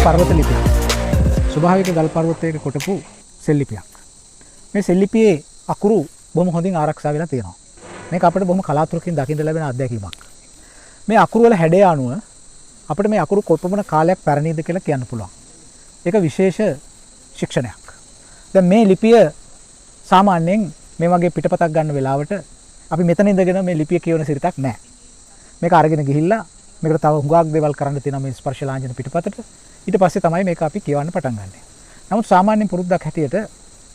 පර්වත ලිපියක්. ස්වභාවික ගල් පර්වතයක කොටපු සෙල්ලිපියක්. මේ සෙල්ලිපියේ අකුරු බොහොම හොඳින් ආරක්ෂා වෙලා තියෙනවා. මේක අපිට බොහොම කලාතුරකින් දකින්න ලැබෙන අත්දැකීමක්. මේ අකුරු වල හැඩය අනුව අපිට මේ අකුරු කොපමණ කාලයක් පැරණිද කියලා කියන්න පුළුවන්. ඒක විශේෂ ශික්ෂණයක්. දැන් මේ ලිපිය සාමාන්‍යයෙන් මේ වගේ පිටපතක් ගන්න වෙලාවට අපි මෙතන ඉඳගෙන මේ ලිපිය කියවන සිරිතක් නැහැ. මේක අරගෙන ගිහිල්ලා මේකට තව හුඟක් දේවල් කරන්න තියෙනවා මේ ස්පර්ශ ලාංඡන පිටපතට. ඊට පස්සේ තමයි මේක අපි කියවන්න පටන් ගන්නෙ. නමුත් සාමාන්‍ය පුරුද්දක් හැටියට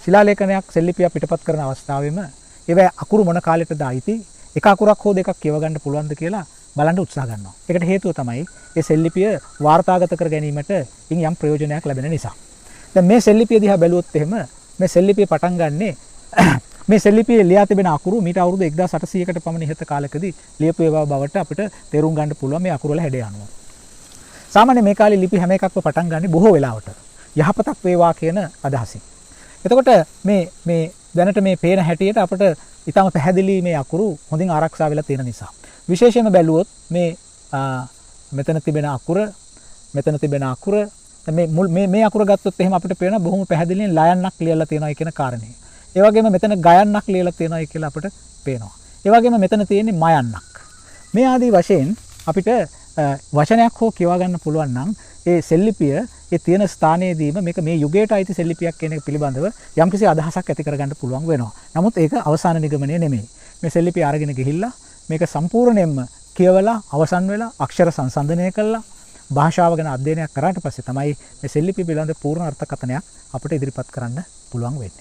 ශිලාලේඛනයක් සෙල්ලිපියක් පිටපත් කරන අවස්ථාවෙම ඒවැ අකුරු මොන කාලෙටද ආйти එක අකුරක් හෝ දෙකක් කියව ගන්න පුළුවන්ද කියලා බලන්න උත්සාහ ගන්නවා. ඒකට හේතුව තමයි මේ සෙල්ලිපිය වාර්තාගත කර ගැනීමට යම් ප්‍රයෝජනයක් ලැබෙන නිසා. දැන් මේ සෙල්ලිපිය දිහා බැලුවොත් එහෙම මේ සෙල්ලිපිය පටන් ගන්නෙ මේ සෙල්ලිපියේ ලියා තිබෙන අකුරු මීට අවුරුදු 1800කට පමණ ඉහත කාලෙකදී ලියපු ඒවා බවට අපිට තේරුම් ගන්න පුළුවන් මේ අකුරු වල හැඩය අනුව. සාමාන්‍ය මේ කාලේ ලිපි හැම එකක්ම පටන් ගන්නෙ බොහෝ වෙලාවට යහපතක් වේවා කියන අදහසින්. එතකොට මේ දැනට මේ පේන හැටියට අපිට ඊටම පැහැදිලි මේ අකුරු හොඳින් ආරක්ෂා වෙලා තියෙන නිසා. විශේෂයෙන්ම බැලුවොත් මේ මෙතන තිබෙන අකුර මේ අකුර ගත්තොත් එහෙම අපිට පේන බොහොම පැහැදිලියෙන් ලයන්නක් ලියලා තියෙනවා කියන කාරණේ. ඒ වගේම මෙතන ගයන්නක් ලියලා තියෙනවා කියලා අපිට පේනවා. ඒ වගේම මෙතන තියෙන්නේ මයන්නක්. මේ ආදී වශයෙන් අපිට වචනයක් හෝ කියවා ගන්න පුළුවන් නම් ඒ සෙල්ලිපිය ඒ තියෙන ස්ථානයේදීම මේක මේ යුගයට අයිති සෙල්ලිපියක් කියන එක පිළිබඳව යම්කිසි අදහසක් ඇති කරගන්න පුළුවන් වෙනවා. නමුත් ඒක අවසාන නිගමනය නෙමෙයි. මේ සෙල්ලිපිය අරගෙන ගිහිල්ලා මේක සම්පූර්ණයෙන්ම කියවලා අවසන් වෙලා අක්ෂර සංසන්දනය කළා භාෂාව ගැන අධ්‍යයනයක් කරාට පස්සේ තමයි මේ සෙල්ලිපිය පිළිබඳ පූර්ණ අර්ථකථනයක් අපිට ඉදිරිපත් කරන්න පුළුවන් වෙන්නේ.